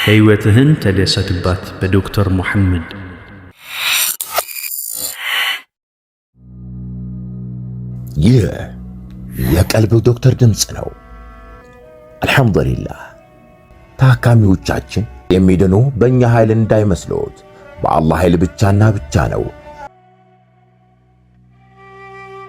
ሕይወትህን ተደሰትባት በዶክተር ሙሐመድ። ይህ የቀልብ ዶክተር ድምፅ ነው። አልሐምዱሊላህ። ታካሚዎቻችን የሚድኑ በእኛ ኃይል እንዳይመስሎት፣ በአላህ ኃይል ብቻና ብቻ ነው።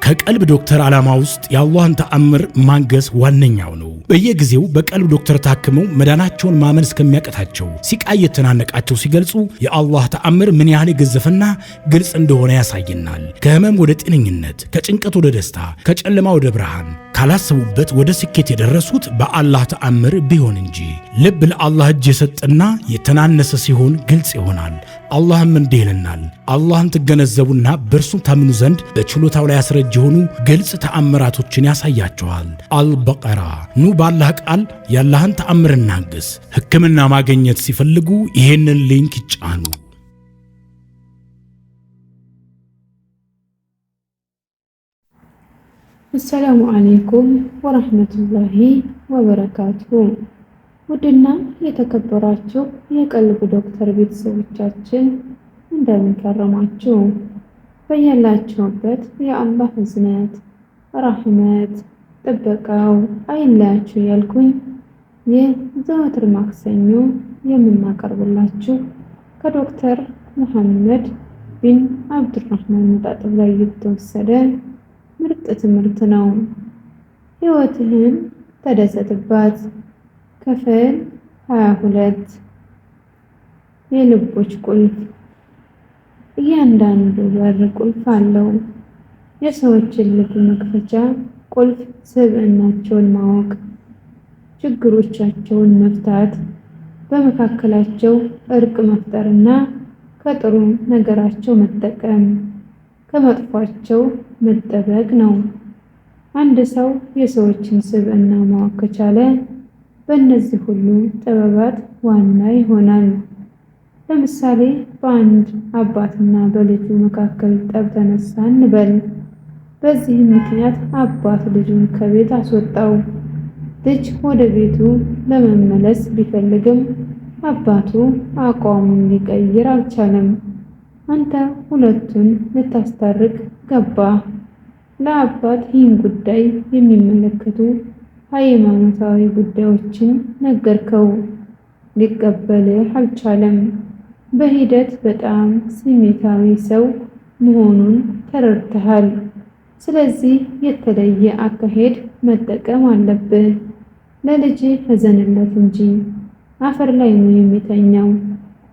ከቀልብ ዶክተር ዓላማ ውስጥ የአላህን ተአምር ማንገስ ዋነኛው ነው። በየጊዜው በቀልብ ዶክተር ታክመው መዳናቸውን ማመን እስከሚያቀታቸው ሲቃይ የተናነቃቸው ሲገልጹ የአላህ ተአምር ምን ያህል የገዘፈና ግልጽ እንደሆነ ያሳየናል። ከህመም ወደ ጤነኝነት፣ ከጭንቀት ወደ ደስታ፣ ከጨለማ ወደ ብርሃን፣ ካላሰቡበት ወደ ስኬት የደረሱት በአላህ ተአምር ቢሆን እንጂ። ልብ ለአላህ እጅ የሰጠና የተናነሰ ሲሆን ግልጽ ይሆናል። አላህም እንዲህ ይለናል፣ አላህን ትገነዘቡና በእርሱ ታምኑ ዘንድ በችሎታው ላይ ያስረጅ የሆኑ ግልጽ ተአምራቶችን ያሳያቸዋል። አልበቀራ። ኑ ባላህ ቃል ያላህን ተአምር እናግስ። ሕክምና ማግኘት ሲፈልጉ ይሄንን ሊንክ ይጫኑ። አሰላሙ አለይኩም ወራህመቱላሂ ወበረካቱሁ። ውድና የተከበራችሁ የቀልብ ዶክተር ቤተሰቦቻችን እንደምን ከረማችሁ? በያላችሁበት የአላህ እዝነት፣ ረህመት፣ ጥበቃው አይለያችሁ ያልኩኝ የዘወትር ማክሰኞ የምናቀርብላችሁ ከዶክተር ሙሐመድ ቢን አብዱራህማን መጣጥፍ ላይ የተወሰደ ምርጥ ትምህርት ነው። ሕይወትህን ተደሰትባት ክፍል 22 የልቦች ቁልፍ። እያንዳንዱ በር ቁልፍ አለው። የሰዎችን ልብ መክፈቻ ቁልፍ ስብዕናቸውን ማወቅ፣ ችግሮቻቸውን መፍታት፣ በመካከላቸው እርቅ መፍጠርና ከጥሩ ነገራቸው መጠቀም፣ ከመጥፏቸው መጠበቅ ነው። አንድ ሰው የሰዎችን ስብዕና ማወቅ ከቻለ በእነዚህ ሁሉ ጥበባት ዋና ይሆናል። ለምሳሌ በአንድ አባትና በልጁ መካከል ጠብ ተነሳ እንበል። በዚህም ምክንያት አባት ልጁን ከቤት አስወጣው። ልጅ ወደ ቤቱ ለመመለስ ቢፈልግም አባቱ አቋሙን ሊቀይር አልቻለም። አንተ ሁለቱን ልታስታርቅ ገባህ። ለአባት ይህን ጉዳይ የሚመለከቱ ሃይማኖታዊ ጉዳዮችን ነገርከው። ሊቀበልህ አልቻለም። በሂደት በጣም ስሜታዊ ሰው መሆኑን ተረድተሃል። ስለዚህ የተለየ አካሄድ መጠቀም አለብህ። ለልጅህ እዘንለት እንጂ አፈር ላይ ነው የሚተኛው።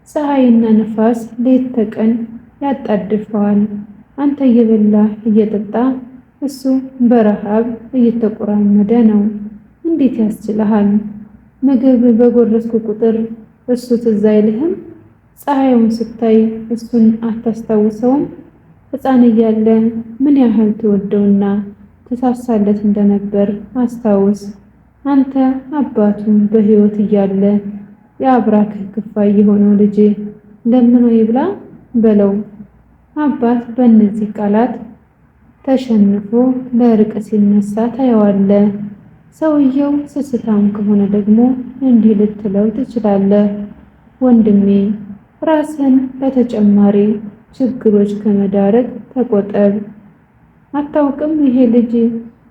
ፀሐይና ነፋስ ሌት ተቀን ያጣድፈዋል። አንተ እየበላህ እየጠጣ እሱ በረሃብ እየተቆራመደ ነው። እንዴት ያስችልሃል? ምግብ በጎረስኩ ቁጥር እሱ ትዝ አይልህም? ፀሐዩን ስታይ እሱን አታስታውሰውም? ሕፃን እያለ ምን ያህል ትወደውና ተሳሳለት እንደነበር አስታውስ። አንተ አባቱን በሕይወት እያለ የአብራክህ ክፋይ የሆነው ልጅ ለምኖ ይብላ በለው። አባት በእነዚህ ቃላት ተሸንፎ ለርቅ ሲነሳ ታየዋለህ። ሰውየው ስስታም ከሆነ ደግሞ እንዲህ ልትለው ትችላለህ፣ ወንድሜ ራስን ለተጨማሪ ችግሮች ከመዳረግ ተቆጠብ። አታውቅም ይሄ ልጅ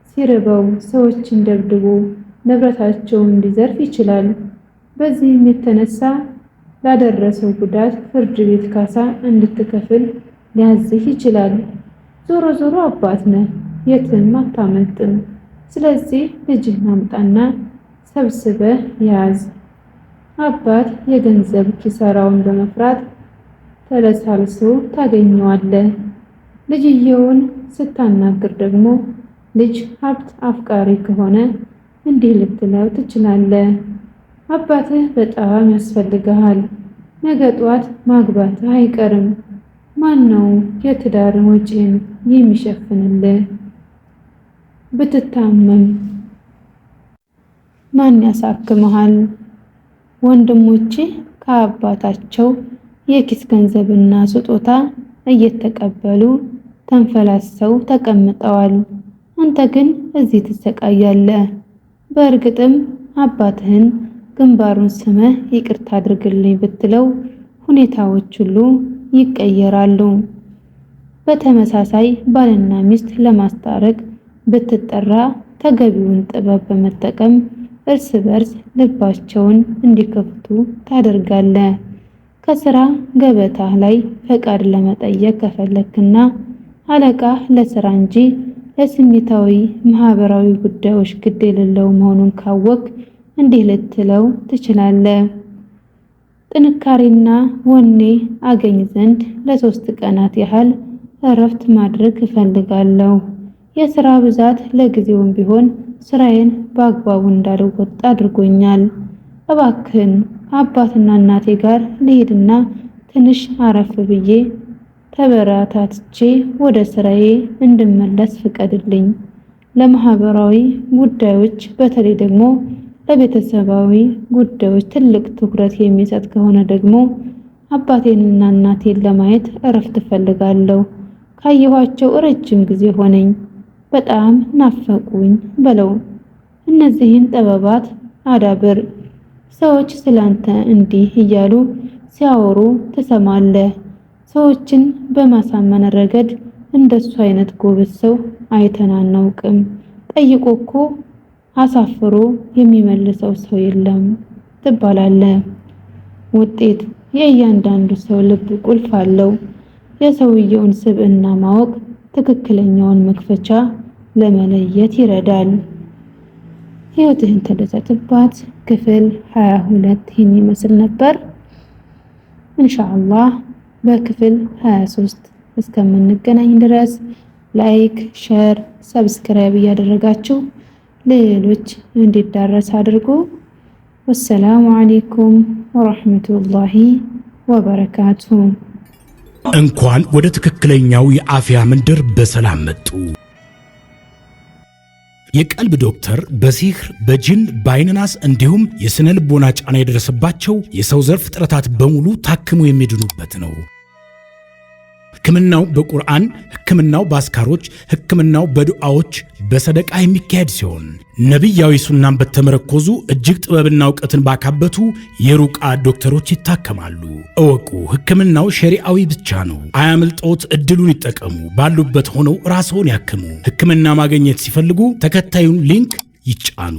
ሲርበው ሰዎችን ደብድቦ ንብረታቸውን ሊዘርፍ ይችላል። በዚህም የተነሳ ላደረሰው ጉዳት ፍርድ ቤት ካሳ እንድትከፍል ሊያዝህ ይችላል። ዞሮ ዞሮ አባት ነህ፣ የትም አታመልጥም። ስለዚህ ልጅህን አምጣና ሰብስበህ ያዝ። አባት የገንዘብ ኪሳራውን በመፍራት ተለሳልሶ ታገኘዋለህ። ልጅየውን ስታናግር ደግሞ ልጅ ሀብት አፍቃሪ ከሆነ እንዲህ ልትለው ትችላለህ፣ አባትህ በጣም ያስፈልግሃል። ነገ ጧት ማግባትህ አይቀርም። ማን ነው የትዳር ወጪን የሚሸፍንልህ? ብትታመም ማን ያሳክምሃል? ወንድሞቼ ከአባታቸው የኪስ ገንዘብና ስጦታ እየተቀበሉ ተንፈላሰው ተቀምጠዋል። አንተ ግን እዚህ ትሰቃያለህ። በእርግጥም አባትህን ግንባሩን ስመህ ይቅርታ አድርግልኝ ብትለው ሁኔታዎች ሁሉ ይቀየራሉ። በተመሳሳይ ባልና ሚስት ለማስታረቅ ብትጠራ ተገቢውን ጥበብ በመጠቀም እርስ በርስ ልባቸውን እንዲከፍቱ ታደርጋለህ። ከስራ ገበታ ላይ ፈቃድ ለመጠየቅ ከፈለክና አለቃ ለስራ እንጂ ለስሜታዊ ማህበራዊ ጉዳዮች ግድ የሌለው መሆኑን ካወቅ እንዲህ ልትለው ትችላለህ። ጥንካሬና ወኔ አገኝ ዘንድ ለ3 ቀናት ያህል እረፍት ማድረግ እፈልጋለሁ። የሥራ ብዛት ለጊዜውም ቢሆን ስራዬን በአግባቡ እንዳልወጣ አድርጎኛል። እባክህን አባትና እናቴ ጋር ልሄድና ትንሽ አረፍ ብዬ ተበራታትቼ ወደ ስራዬ እንድመለስ ፍቀድልኝ። ለማህበራዊ ጉዳዮች በተለይ ደግሞ ለቤተሰባዊ ጉዳዮች ትልቅ ትኩረት የሚሰጥ ከሆነ ደግሞ አባቴንና እናቴን ለማየት እረፍት እፈልጋለሁ። ካየኋቸው ረጅም ጊዜ ሆነኝ፣ በጣም ናፈቁኝ በለው። እነዚህን ጥበባት አዳብር። ሰዎች ስላንተ እንዲህ እያሉ ሲያወሩ ትሰማለህ። ሰዎችን በማሳመን ረገድ እንደሱ አይነት ጎበዝ ሰው አይተን አናውቅም። ጠይቆ እኮ አሳፍሮ የሚመልሰው ሰው የለም ትባላለህ። ውጤት የእያንዳንዱ ሰው ልብ ቁልፍ አለው። የሰውየውን ስብዕና ማወቅ ትክክለኛውን መክፈቻ ለመለየት ይረዳል። ሕይወትህን ተደሰትባት ክፍል 22 ይህን ይመስል ነበር። ኢንሻአላህ በክፍል 23 እስከምንገናኝ ድረስ ላይክ፣ ሼር፣ ሰብስክራይብ እያደረጋችሁ ሌሎች እንዲዳረስ አድርጉ። ወሰላሙ አለይኩም ወራህመቱላሂ ወበረካቱሁ። እንኳን ወደ ትክክለኛው የአፍያ መንደር በሰላም መጡ። የቀልብ ዶክተር በሲህር በጅን በአይንናስ እንዲሁም የስነ ልቦና ጫና የደረሰባቸው የሰው ዘር ፍጥረታት በሙሉ ታክሞ የሚድኑበት ነው። ሕክምናው በቁርአን፣ ሕክምናው በአስካሮች፣ ሕክምናው በዱዓዎች በሰደቃ የሚካሄድ ሲሆን ነቢያዊ ሱናን በተመረኮዙ እጅግ ጥበብና ዕውቀትን ባካበቱ የሩቃ ዶክተሮች ይታከማሉ። እወቁ፣ ሕክምናው ሸሪዓዊ ብቻ ነው። አያምልጦት፣ እድሉን ይጠቀሙ። ባሉበት ሆነው ራስዎን ያክሙ። ሕክምና ማግኘት ሲፈልጉ ተከታዩን ሊንክ ይጫኑ።